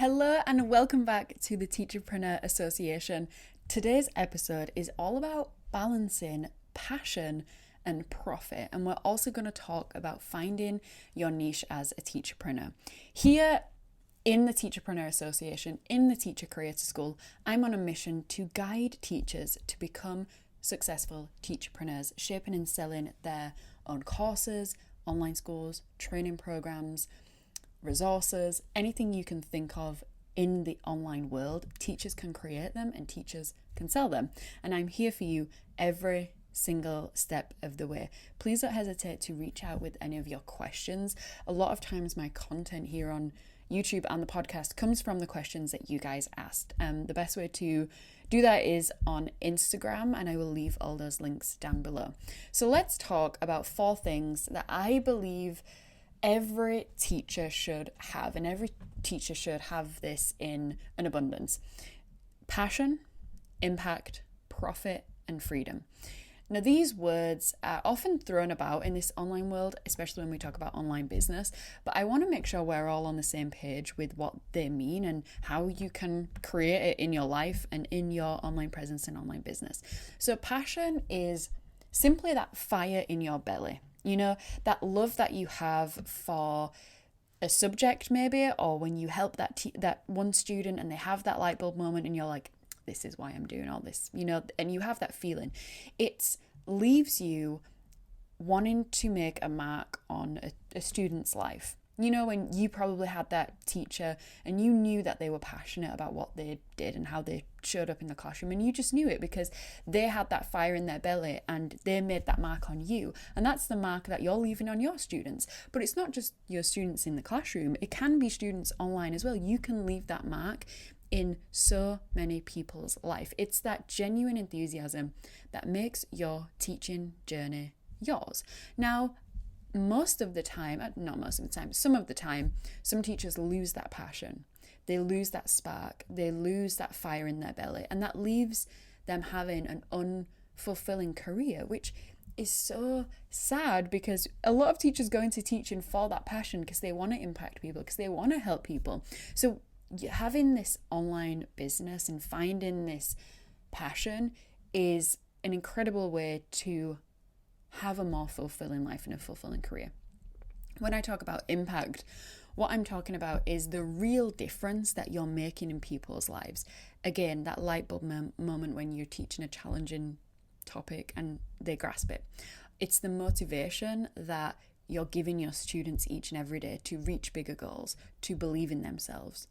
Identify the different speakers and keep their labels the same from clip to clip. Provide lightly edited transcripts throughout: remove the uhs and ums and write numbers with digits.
Speaker 1: Hello and welcome back to the Teacherpreneur Association. Today's episode is all about balancing passion and profit, and we're also going to talk about finding your niche as a teacherpreneur. Here in the Teacherpreneur Association, in the Teacher Creator School, I'm on a mission to guide teachers to become successful teacherpreneurs, shaping and selling their own courses, online schools, training programs, resources, anything you can think of in the online world. Teachers can create them and teachers can sell them. And I'm here for you every single step of the way. Please don't hesitate to reach out with any of your questions. A lot of times my content here on YouTube and the podcast comes from the questions that you guys asked. The best way to do that is on Instagram, and I will leave all those links down below. So let's talk about 4 things that I believe every teacher should have, and every teacher should have this in an abundance: passion, impact, profit, and freedom. Now, these words are often thrown about in this online world, especially when we talk about online business, but I want to make sure we're all on the same page with what they mean and how you can create it in your life and in your online presence and online business. So passion is simply that fire in your belly. You know, that love that you have for a subject maybe, or when you help that one student and they have that light bulb moment and you're like, this is why I'm doing all this, you know, and you have that feeling. It leaves you wanting to make a mark on a student's life. You know, when you probably had that teacher and you knew that they were passionate about what they did and how they showed up in the classroom, and you just knew it because they had that fire in their belly and they made that mark on you. And that's the mark that you're leaving on your students. But it's not just your students in the classroom, it can be students online as well. You can leave that mark in so many people's life. It's that genuine enthusiasm that makes your teaching journey yours. Now, most of the time, not most of the time, some of the time, some teachers lose that passion. They lose that spark. They lose that fire in their belly. And that leaves them having an unfulfilling career, which is so sad, because a lot of teachers go into teaching for that passion because they want to impact people, because they want to help people. So having this online business and finding this passion is an incredible way to have a more fulfilling life and a fulfilling career. When I talk about impact, what I'm talking about is the real difference that you're making in people's lives. Again, that light bulb moment when you're teaching a challenging topic and they grasp it. It's the motivation that you're giving your students each and every day to reach bigger goals, to believe in themselves,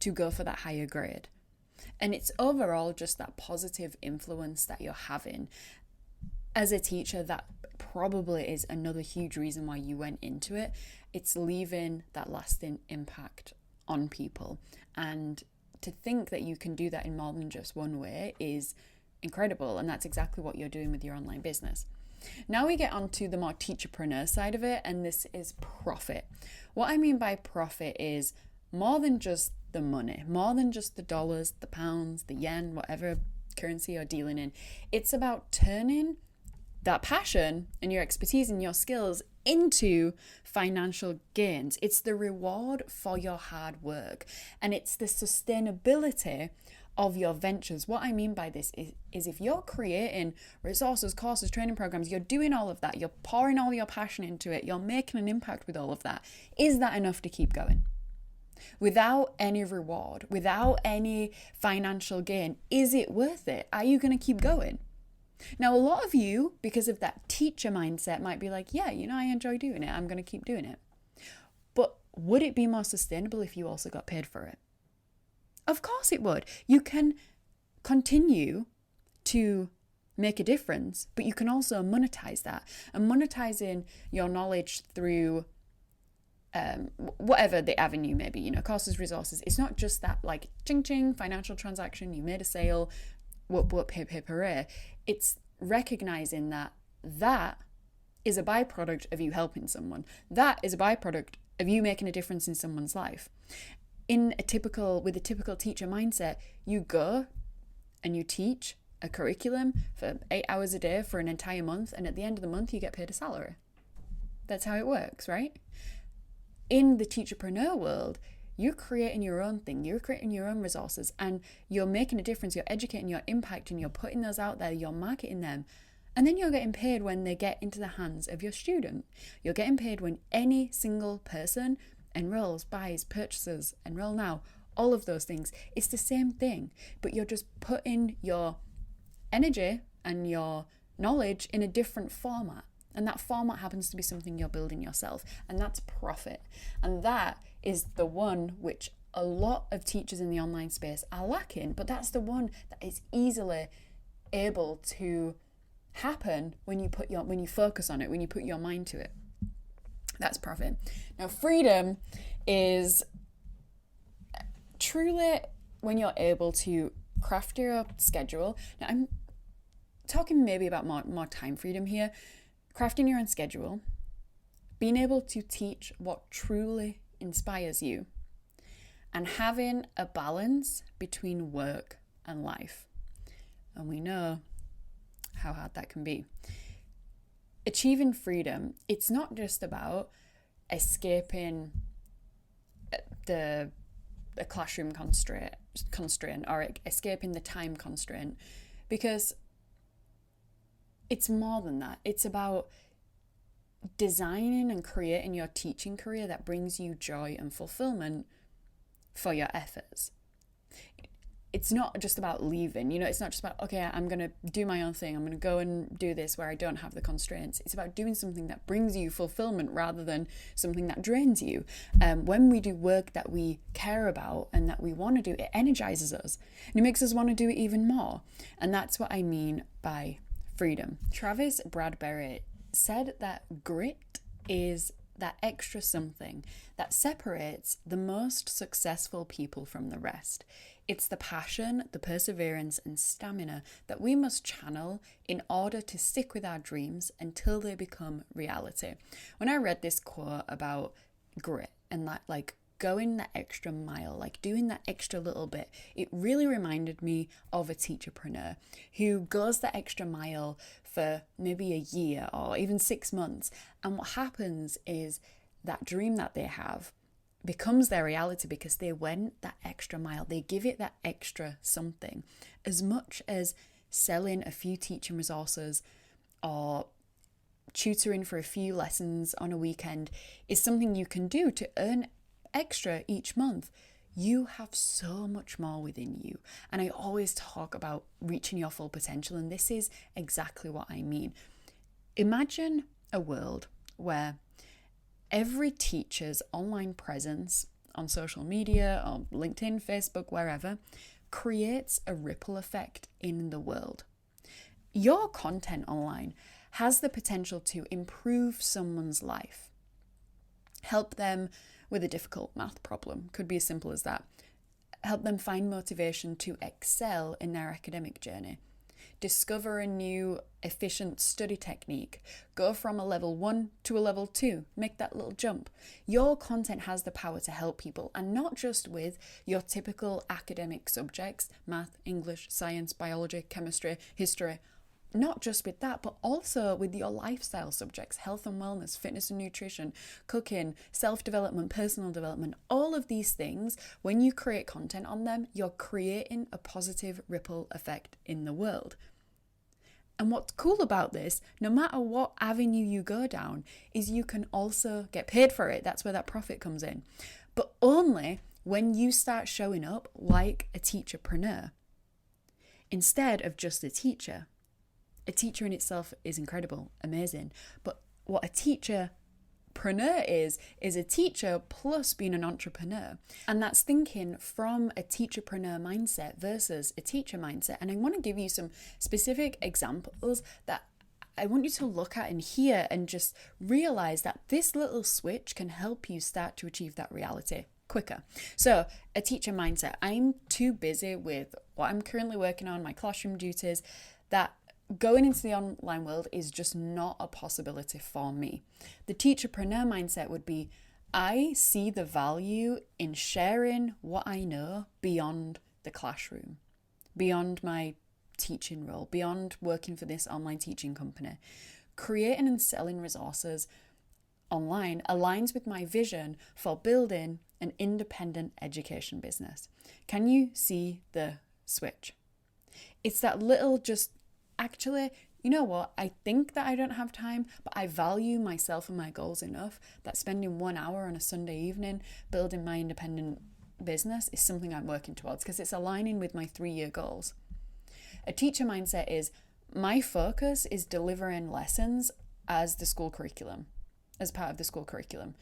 Speaker 1: to go for that higher grade. And it's overall just that positive influence that you're having as a teacher. That probably is another huge reason why you went into it. It's leaving that lasting impact on people. And to think that you can do that in more than just one way is incredible. And that's exactly what you're doing with your online business. Now we get on to the more teacherpreneur side of it, and this is profit. What I mean by profit is more than just the money, more than just the dollars, the pounds, the yen, whatever currency you're dealing in. It's about turning that passion and your expertise and your skills into financial gains. It's the reward for your hard work, and it's the sustainability of your ventures. What I mean by this is if you're creating resources, courses, training programs, you're doing all of that, you're pouring all your passion into it, you're making an impact with all of that, is that enough to keep going? Without any reward, without any financial gain, is it worth it? Are you going to keep going? Now, a lot of you, because of that teacher mindset, might be like, yeah, you know, I enjoy doing it, I'm going to keep doing it. But would it be more sustainable if you also got paid for it? Of course it would. You can continue to make a difference, but you can also monetize that. And monetizing your knowledge through whatever the avenue may be, you know, courses, resources. It's not just that like ching ching financial transaction, you made a sale, whoop whoop hip hip hooray. It's recognizing that that is a byproduct of you helping someone. That is a byproduct of you making a difference in someone's life. With a typical teacher mindset, you go and you teach a curriculum for 8 hours a day for an entire month, and at the end of the month you get paid a salary. That's how it works, right? In the teacherpreneur world, you're creating your own thing, you're creating your own resources, and you're making a difference, you're educating, you're impacting, you're putting those out there, you're marketing them. And then you're getting paid when they get into the hands of your student. You're getting paid when any single person enrolls, buys, purchases, enroll now, all of those things. It's the same thing, but you're just putting your energy and your knowledge in a different format. And that format happens to be something you're building yourself. And that's profit. And that is the one which a lot of teachers in the online space are lacking. But that's the one that is easily able to happen when you focus on it, when you put your mind to it. That's profit. Now, freedom is truly when you're able to craft your schedule. Now, I'm talking maybe about more time freedom here. Crafting your own schedule, being able to teach what truly inspires you, and having a balance between work and life. And we know how hard that can be. Achieving freedom, it's not just about escaping a classroom constraint or escaping the time constraint, because it's more than that. It's about designing and creating your teaching career that brings you joy and fulfillment for your efforts. It's not just about leaving, it's not just about, okay, I'm going to do my own thing. I'm going to go and do this where I don't have the constraints. It's about doing something that brings you fulfillment rather than something that drains you. When we do work that we care about and that we want to do, it energizes us and it makes us want to do it even more. And that's what I mean by freedom. Travis Bradberry said that grit is that extra something that separates the most successful people from the rest. It's the passion, the perseverance, and stamina that we must channel in order to stick with our dreams until they become reality. When I read this quote about grit and that, going that extra mile, doing that extra little bit, it really reminded me of a teacherpreneur who goes that extra mile for maybe a year or even 6 months. And what happens is that dream that they have becomes their reality because they went that extra mile. They give it that extra something. As much as selling a few teaching resources or tutoring for a few lessons on a weekend is something you can do to earn extra each month, you have so much more within you. And I always talk about reaching your full potential, and this is exactly what I mean. Imagine a world where every teacher's online presence on social media, on LinkedIn, Facebook, wherever, creates a ripple effect in the world. Your content online has the potential to improve someone's life, help them with a difficult math problem, could be as simple as that. Help them find motivation to excel in their academic journey. Discover a new efficient study technique. Go from a level 1 to a level 2. Make that little jump. Your content has the power to help people, and not just with your typical academic subjects, math, English, science, biology, chemistry, history. Not just with that, but also with your lifestyle subjects, health and wellness, fitness and nutrition, cooking, self-development, personal development, all of these things. When you create content on them, you're creating a positive ripple effect in the world. And what's cool about this, no matter what avenue you go down, is you can also get paid for it. That's where that profit comes in. But only when you start showing up like a teacherpreneur instead of just a teacher. A teacher in itself is incredible, amazing. But what a teacherpreneur is a teacher plus being an entrepreneur. And that's thinking from a teacherpreneur mindset versus a teacher mindset. And I want to give you some specific examples that I want you to look at and hear and just realize that this little switch can help you start to achieve that reality quicker. So a teacher mindset. I'm too busy with what I'm currently working on, my classroom duties, that going into the online world is just not a possibility for me. The teacherpreneur mindset would be, I see the value in sharing what I know beyond the classroom, beyond my teaching role, beyond working for this online teaching company. Creating and selling resources online aligns with my vision for building an independent education business. Can you see the switch? It's that little just, actually, you know what? I think that I don't have time, but I value myself and my goals enough that spending 1 hour on a Sunday evening building my independent business is something I'm working towards because it's aligning with my 3-year goals. A teacher mindset is my focus is delivering lessons as the school curriculum, as part of the school curriculum.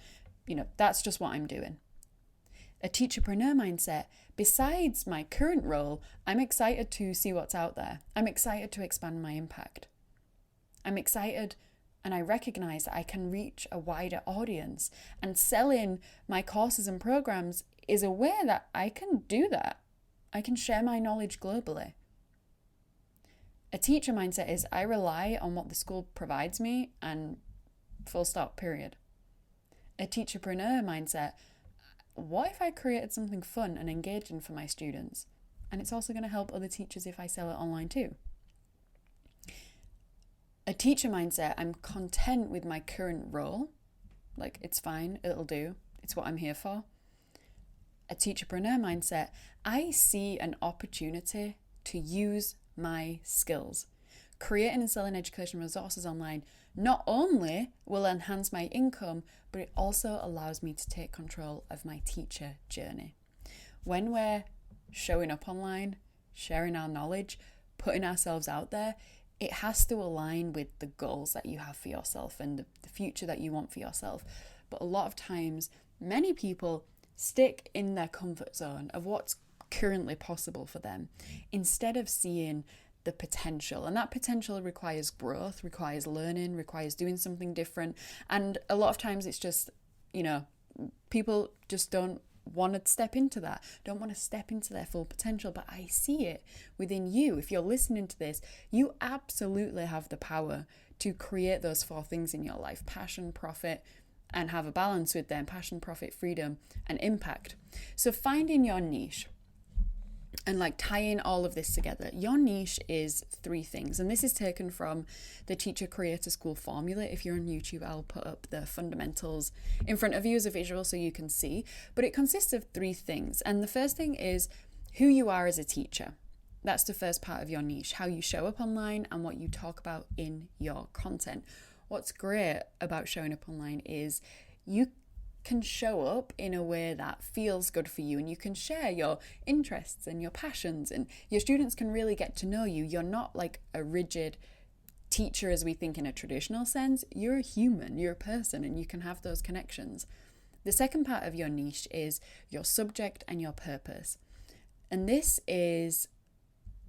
Speaker 1: That's just what I'm doing. A teacherpreneur mindset, besides my current role, I'm excited to see what's out there. I'm excited to expand my impact. I'm excited and I recognize that I can reach a wider audience, and selling my courses and programs is a way that I can do that. I can share my knowledge globally. A teacher mindset is I rely on what the school provides me and full stop, period. A teacherpreneur mindset, what if I created something fun and engaging for my students? And it's also going to help other teachers if I sell it online too. A teacher mindset, I'm content with my current role. Like, it's fine, it'll do. It's what I'm here for. A teacherpreneur mindset, I see an opportunity to use my skills. Creating and selling education resources online not only will enhance my income, but it also allows me to take control of my teacher journey. When we're showing up online, sharing our knowledge, putting ourselves out there, it has to align with the goals that you have for yourself and the future that you want for yourself. But a lot of times, many people stick in their comfort zone of what's currently possible for them instead of seeing the potential. And that potential requires growth, requires learning, requires doing something different. And a lot of times it's just, people just don't want to step into that, don't want to step into their full potential. But I see it within you. If you're listening to this, you absolutely have the power to create those 4 things in your life: passion, profit, and have a balance with them: passion, profit, freedom, and impact. So finding your niche and tying all of this together. Your niche is 3 things. And this is taken from the Teacher Creator School formula. If you're on YouTube, I'll put up the fundamentals in front of you as a visual so you can see. But it consists of 3 things. And the first thing is who you are as a teacher. That's the first part of your niche, how you show up online and what you talk about in your content. What's great about showing up online is you can show up in a way that feels good for you, and you can share your interests and your passions, and your students can really get to know you. You're not like a rigid teacher as we think in a traditional sense. You're a human, you're a person, and you can have those connections. The second part of your niche is your subject and your purpose. And this is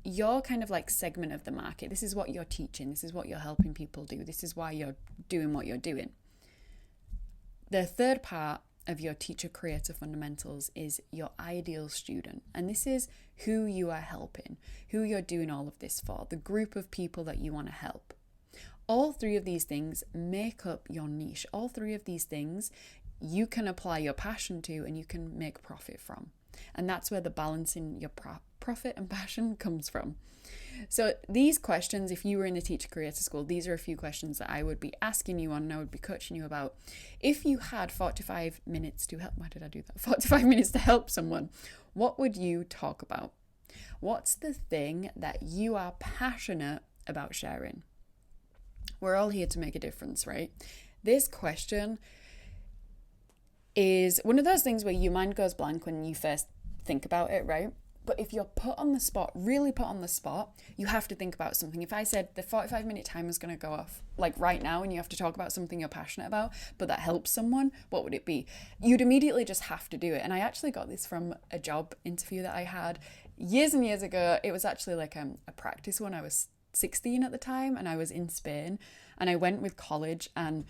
Speaker 1: your kind of segment of the market. This is what you're teaching. This is what you're helping people do. This is why you're doing what you're doing. The third part of your teacher creator fundamentals is your ideal student. And this is who you are helping, who you're doing all of this for, the group of people that you want to help. All 3 of these things make up your niche. All 3 of these things you can apply your passion to and you can make profit from. And that's where the balance in your profit and passion comes from. So these questions, if you were in the Teacher Creator School, these are a few questions that I would be asking you on and I would be coaching you about. If you had 45 minutes to help, why did I do that? 45 minutes to help someone, what would you talk about? What's the thing that you are passionate about sharing? We're all here to make a difference, right? This question is one of those things where your mind goes blank when you first think about it, right? But if you're put on the spot, really put on the spot, you have to think about something. If I said the 45-minute timer is going to go off right now and you have to talk about something you're passionate about, but that helps someone, what would it be? You'd immediately just have to do it. And I actually got this from a job interview that I had years and years ago. It was actually a practice one. I was 16 at the time and I was in Spain and I went with college. And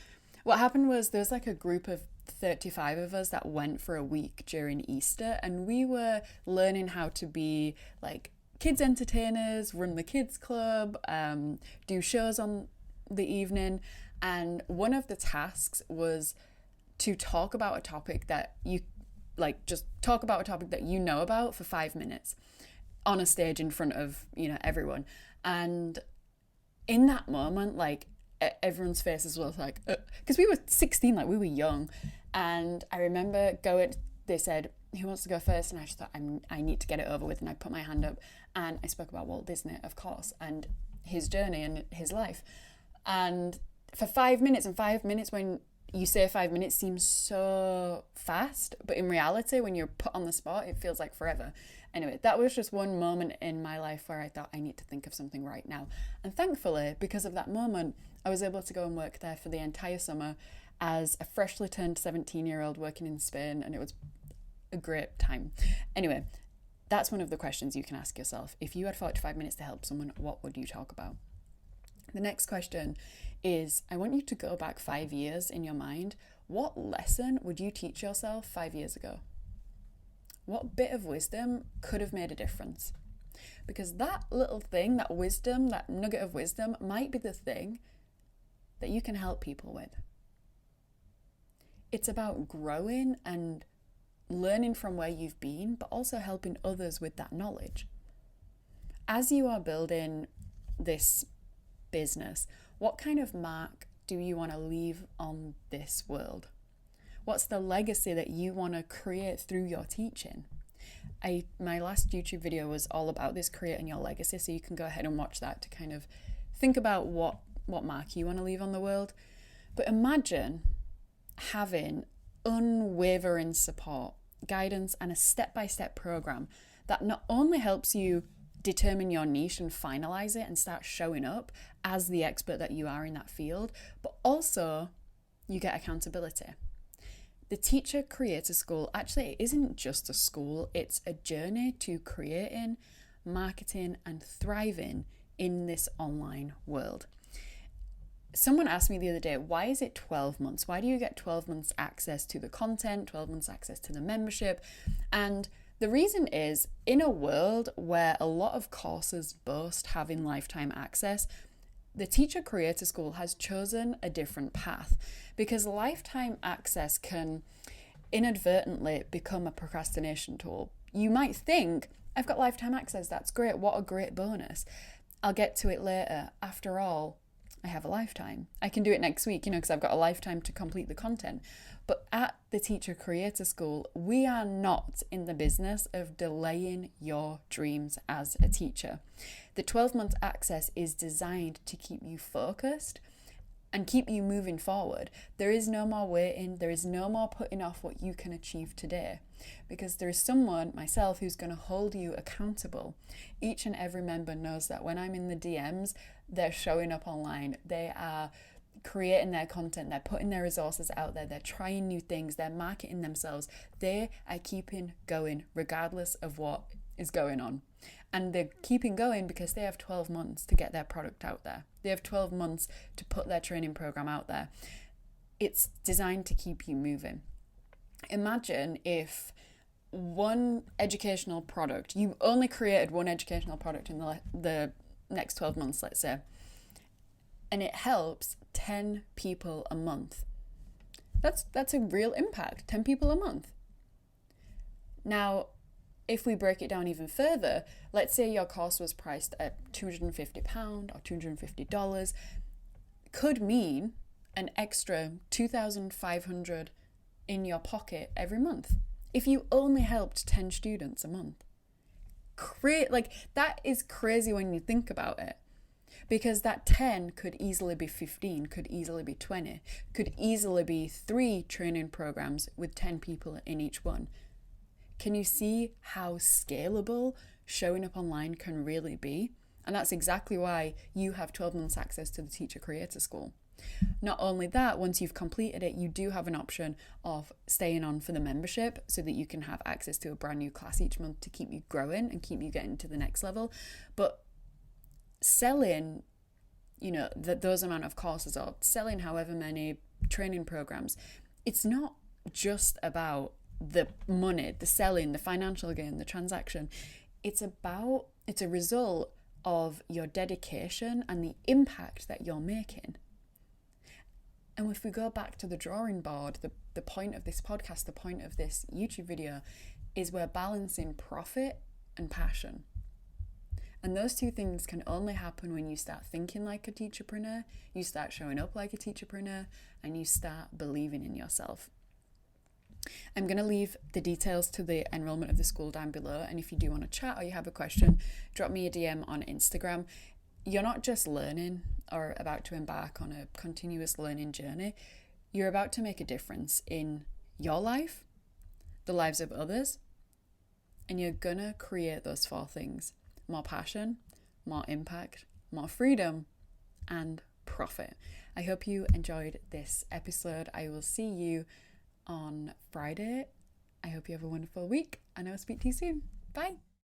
Speaker 1: what happened was there was a group of 35 of us that went for a week during Easter, and we were learning how to be kids entertainers, run the kids club, do shows on the evening. And one of the tasks was to talk about a topic that you just talk about a topic that you know about for 5 minutes on a stage in front of everyone. And in that moment, everyone's faces was like, because we were 16, like we were young. And I remember they said, who wants to go first? And I just thought, I need to get it over with. And I put my hand up and I spoke about Walt Disney, of course, and his journey and his life. And for 5 minutes, and 5 minutes, when you say 5 minutes, seems so fast. But in reality, when you're put on the spot, it feels like forever. Anyway, that was just one moment in my life where I thought, I need to think of something right now. And thankfully, because of that moment, I was able to go and work there for the entire summer as a freshly turned 17-year-old working in Spain, and it was a great time. Anyway, that's one of the questions you can ask yourself. If you had 45 minutes to help someone, what would you talk about? The next question is, I want you to go back 5 years in your mind. What lesson would you teach yourself 5 years ago? What bit of wisdom could have made a difference? Because that little thing, that wisdom, that nugget of wisdom might be the thing that you can help people with. It's about growing and learning from where you've been, but also helping others with that knowledge. As you are building this business, what kind of mark do you want to leave on this world? What's the legacy that you want to create through your teaching? My last YouTube video was all about this, creating your legacy, so you can go ahead and watch that to kind of think about what mark you want to leave on the world. But imagine having unwavering support, guidance, and a step-by-step program that not only helps you determine your niche and finalize it and start showing up as the expert that you are in that field, but also you get accountability. The Teacher Creator School, actually, it isn't just a school, it's a journey to creating, marketing, and thriving in this online world. Someone asked me the other day, why is it 12 months? Why do you get 12 months access to the content, 12 months access to the membership? And the reason is, in a world where a lot of courses boast having lifetime access, the Teacher Creator School has chosen a different path, because lifetime access can inadvertently become a procrastination tool. You might think, I've got lifetime access, that's great, what a great bonus. I'll get to it later. After all, I have a lifetime. I can do it next week, because I've got a lifetime to complete the content. But at the Teacher Creator School, we are not in the business of delaying your dreams as a teacher. The 12-month access is designed to keep you focused and keep you moving forward. There is no more waiting. There is no more putting off what you can achieve today, because there is someone, myself, who's going to hold you accountable. Each and every member knows that when I'm in the DMs, they're showing up online. They are creating their content. They're putting their resources out there. They're trying new things. They're marketing themselves. They are keeping going regardless of what is going on. And they're keeping going because they have 12 months to get their product out there. They have 12 months to put their training program out there. It's designed to keep you moving. Imagine if one educational product, you only created one educational product in the next 12 months, let's say, and it helps 10 people a month. That's a real impact, 10 people a month. Now, if we break it down even further, let's say your course was priced at £250 or $250, could mean an extra $2,500 in your pocket every month if you only helped 10 students a month. That is crazy when you think about it, because that 10 could easily be 15, could easily be 20, could easily be 3 training programs with 10 people in each one. Can you see how scalable showing up online can really be? And that's exactly why you have 12 months access to the Teacher Creator School. Not only that, once you've completed it, you do have an option of staying on for the membership so that you can have access to a brand new class each month to keep you growing and keep you getting to the next level. But selling, those amount of courses, or selling however many training programs, it's not just about the money, the selling, the financial gain, the transaction. It's a result of your dedication and the impact that you're making. And if we go back to the drawing board, the point of this podcast, the point of this YouTube video is we're balancing profit and passion. And those two things can only happen when you start thinking like a teacherpreneur, you start showing up like a teacherpreneur, and you start believing in yourself. I'm going to leave the details to the enrollment of the school down below. And if you do want to chat or you have a question, drop me a DM on Instagram. You're not just learning or about to embark on a continuous learning journey. You're about to make a difference in your life, the lives of others, and you're going to create those 4 things: more passion, more impact, more freedom, and profit. I hope you enjoyed this episode. I will see you on Friday. I hope you have a wonderful week, and I'll speak to you soon. Bye.